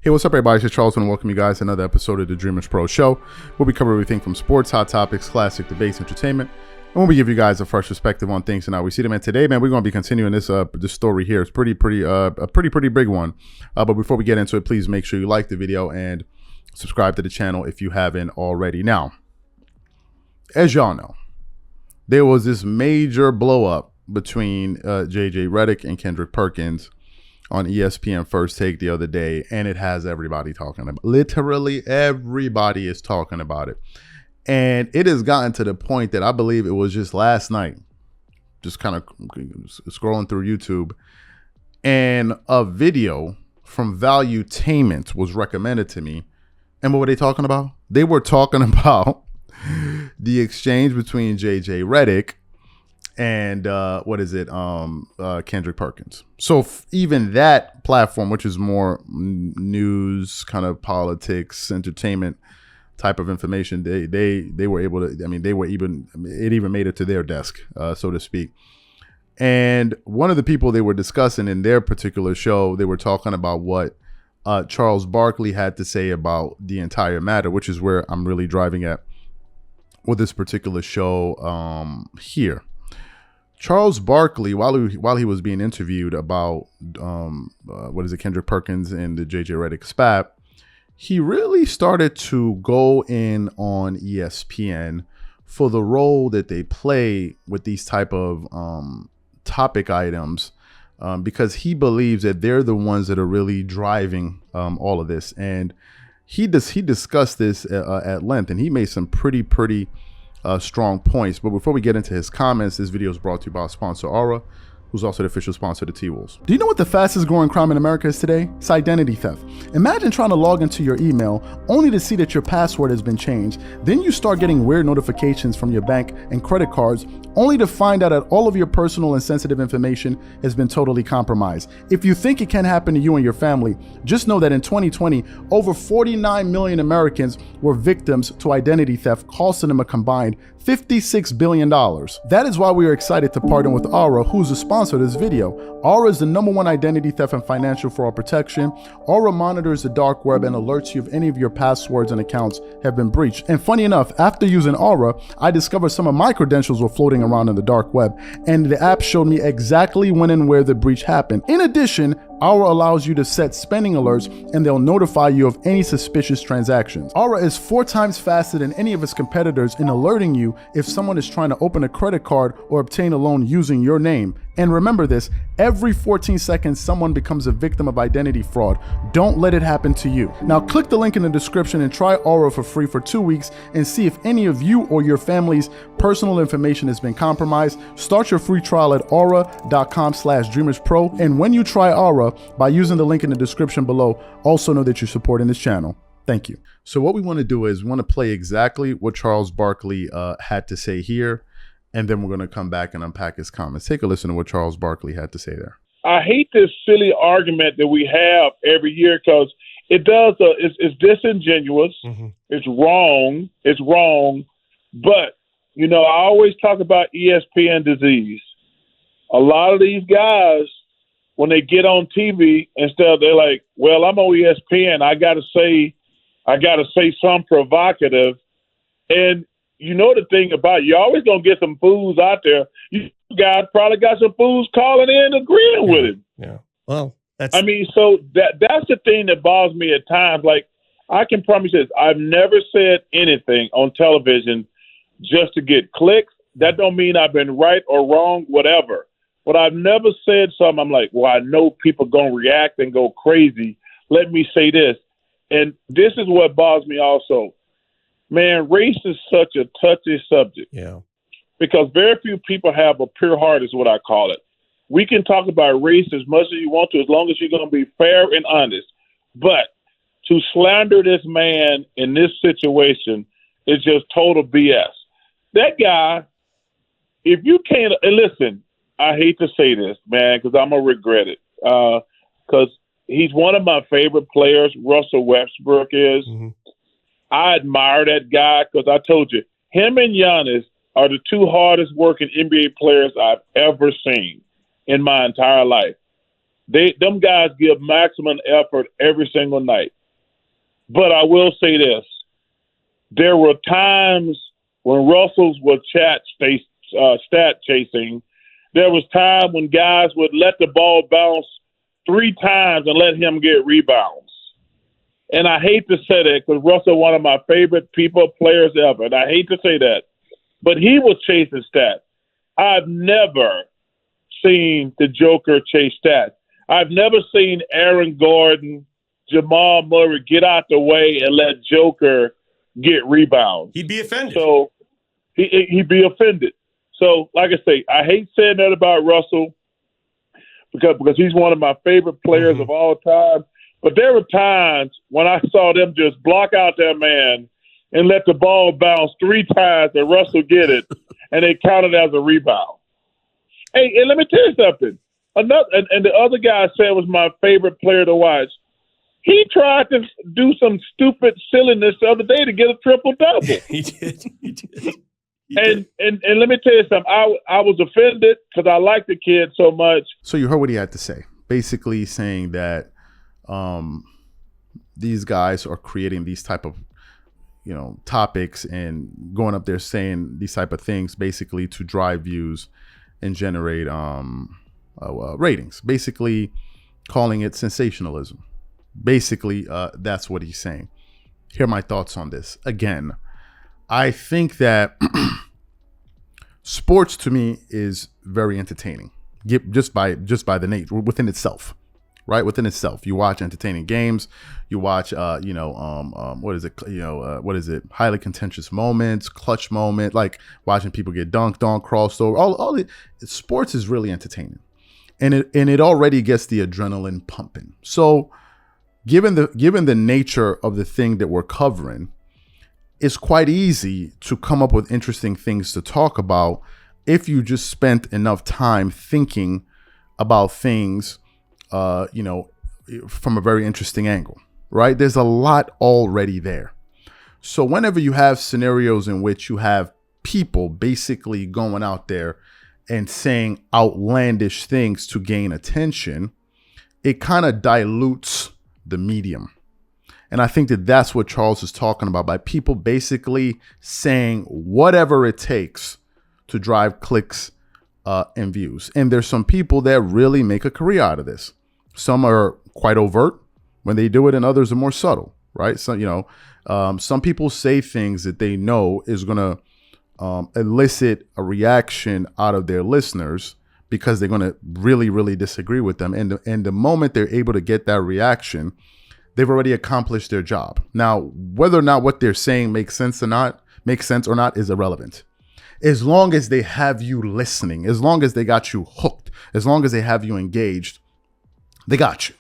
Hey, what's up, everybody? It's Charles, and welcome you guys to another episode of the Dreamerspro Show, where we cover everything from sports, hot topics, classic debates, entertainment, and when we give you guys a fresh perspective on things and how we see them. And today, man, we're going to be continuing this story here. It's a pretty big one. But before we get into it, please make sure you like the video and subscribe to the channel if you haven't already. Now, as y'all know, there was this major blow up between JJ Redick and Kendrick Perkins on ESPN First Take the other day, and it has everybody talking about it. Literally everybody is talking about it. And it has gotten to the point that I believe it was just last night, just kind of scrolling through YouTube, and a video from Valuetainment was recommended to me. And what were they talking about? They were talking about the exchange between JJ Redick and Kendrick Perkins. So even that platform, which is more news, kind of politics, entertainment type of information, they were able to, it even made it to their desk, so to speak. And one of the people they were discussing in their particular show, they were talking about what Charles Barkley had to say about the entire matter, which is where I'm really driving at with this particular show here. Charles Barkley, while he was being interviewed about Kendrick Perkins and the JJ Redick spat, he really started to go in on ESPN for the role that they play with these type of topic items, because he believes that they're the ones that are really driving all of this. And he discussed this at length, and he made some pretty strong points. But before we get into his comments, this video is brought to you by our sponsor, Aura, who's also the official sponsor of the T-Wolves. Do you know what the fastest growing crime in America is today? It's identity theft. Imagine trying to log into your email only to see that your password has been changed. Then you start getting weird notifications from your bank and credit cards, only to find out that all of your personal and sensitive information has been totally compromised. If you think it can happen to you and your family, just know that in 2020, over 49 million Americans were victims to identity theft, costing them a combined $56 billion. That is why we are excited to partner with Aura, who's the sponsor of this video. Aura is the #1 identity theft and financial fraud protection. Aura monitors the dark web and alerts you if any of your passwords and accounts have been breached. And funny enough, after using Aura, I discovered some of my credentials were floating around in the dark web, and the app showed me exactly when and where the breach happened. In addition, Aura allows you to set spending alerts, and they'll notify you of any suspicious transactions. Aura is 4 times faster than any of its competitors in alerting you if someone is trying to open a credit card or obtain a loan using your name. And remember this, every 14 seconds, someone becomes a victim of identity fraud. Don't let it happen to you. Now click the link in the description and try Aura for free for 2 weeks and see if any of you or your family's personal information has been compromised. Start your free trial at aura.com/dreamerspro. And when you try Aura, by using the link in the description below, also know that you're supporting this channel. Thank you. So what we want to do is we want to play exactly what Charles Barkley had to say here, and then we're going to come back and unpack his comments. Take a listen to what Charles Barkley had to say there. I hate this silly argument that we have every year because it's disingenuous. Mm-hmm. It's wrong. But, I always talk about ESPN disease. A lot of these guys, when they get on TV, instead they're like, well, I'm on ESPN. I got to say something provocative. And the thing about it, you're always going to get some fools out there. You guys probably got some fools calling in agreeing with it. Yeah. Well, that's the thing that bothers me at times. Like, I can promise you this. I've never said anything on television just to get clicks. That don't mean I've been right or wrong, whatever. But I've never said something I'm like, well, I know people going to react and go crazy. Let me say this. And this is what bothers me also. Man, race is such a touchy subject. Yeah. Because very few people have a pure heart is what I call it. We can talk about race as much as you want to, as long as you're going to be fair and honest. But to slander this man in this situation is just total BS. That guy, if you can't, and listen, I hate to say this, man, because I'm going to regret it. Because he's one of my favorite players. Russell Westbrook is. Mm-hmm. I admire that guy because I told you, him and Giannis are the 2 hardest working NBA players I've ever seen in my entire life. Them guys give maximum effort every single night. But I will say this. There were times when Russell's was stat chasing. There was time when guys would let the ball bounce 3 times and let him get rebounds. And I hate to say that because Russell, one of my favorite players ever, and I hate to say that, but he was chasing stats. I've never seen the Joker chase stats. I've never seen Aaron Gordon, Jamal Murray get out the way and let Joker get rebounds. He'd be offended. So he'd be offended. So, like I say, I hate saying that about Russell because he's one of my favorite players of all time. But there were times when I saw them just block out their man and let the ball bounce 3 times and Russell get it, and they counted as a rebound. Hey, and let me tell you something. And the other guy said was my favorite player to watch. He tried to do some stupid silliness the other day to get a triple-double. He did. And let me tell you something. I was offended because I like the kid so much. So you heard what he had to say. Basically saying that these guys are creating these type of, topics and going up there saying these type of things basically to drive views and generate ratings. Basically calling it sensationalism. Basically, that's what he's saying. Here are my thoughts on this. Again, I think that sports to me is very entertaining, just by the nature within itself, right? Within itself, you watch entertaining games, you watch, what is it? Highly contentious moments, clutch moment, like watching people get dunked on, crossed over. All sports is really entertaining, and it already gets the adrenaline pumping. So, given the nature of the thing that we're covering, it's quite easy to come up with interesting things to talk about if you just spent enough time thinking about things, from a very interesting angle, right? There's a lot already there. So whenever you have scenarios in which you have people basically going out there and saying outlandish things to gain attention, it kind of dilutes the medium. And I think that that's what Charles is talking about, by people basically saying whatever it takes to drive clicks and views. And there's some people that really make a career out of this. Some are quite overt when they do it, and others are more subtle, right? So, some people say things that they know is going to elicit a reaction out of their listeners because they're going to really, really disagree with them. And the moment they're able to get that reaction, they've already accomplished their job. Now, whether or not what they're saying makes sense or not is irrelevant. As long as they have you listening, as long as they got you hooked, as long as they have you engaged, they got you.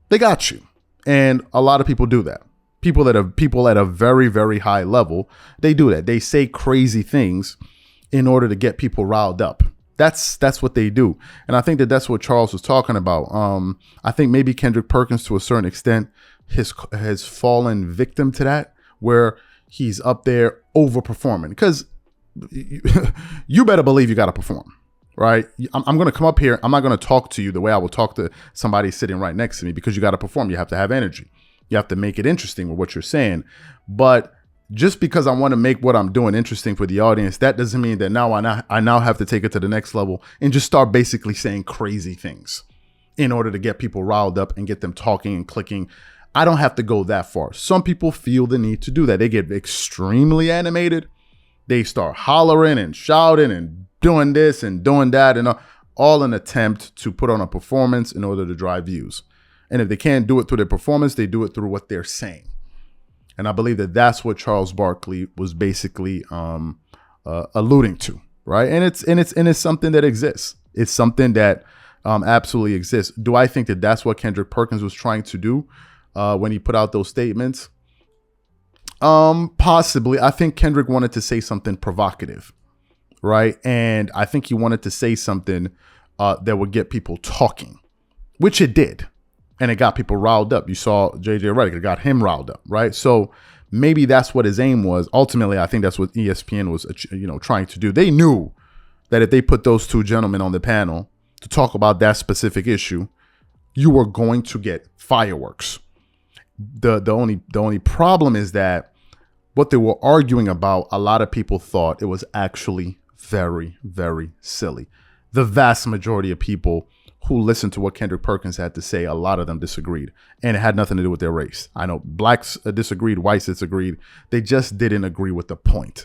They got you. And a lot of people do that. People at a very, very high level, they do that. They say crazy things in order to get people riled up. That's what they do. And I think that that's what Charles was talking about. I think maybe Kendrick Perkins, to a certain extent, has fallen victim to that, where he's up there overperforming. Because you better believe you got to perform, right? I'm going to come up here. I'm not going to talk to you the way I will talk to somebody sitting right next to me, because you got to perform. You have to have energy. You have to make it interesting with what you're saying. But just because I want to make what I'm doing interesting for the audience, that doesn't mean that now I now have to take it to the next level and just start basically saying crazy things in order to get people riled up and get them talking and clicking. I don't have to go that far. Some people feel the need to do that. They get extremely animated. They start hollering and shouting and doing this and doing that, and all an attempt to put on a performance in order to drive views. And if they can't do it through their performance, they do it through what they're saying. And I believe that that's what Charles Barkley was basically alluding to, right? And it's something that exists. It's something that absolutely exists. Do I think that that's what Kendrick Perkins was trying to do when he put out those statements? Possibly. I think Kendrick wanted to say something provocative, right? And I think he wanted to say something that would get people talking, which it did. And it got people riled up. You saw JJ Redick, it got him riled up, right? So maybe that's what his aim was. Ultimately, I think that's what ESPN was, trying to do. They knew that if they put those two gentlemen on the panel to talk about that specific issue, you were going to get fireworks. The only problem is that what they were arguing about, a lot of people thought it was actually very, very silly. The vast majority of people who listened to what Kendrick Perkins had to say, a lot of them disagreed, and it had nothing to do with their race. I know blacks disagreed, whites disagreed. They just didn't agree with the point.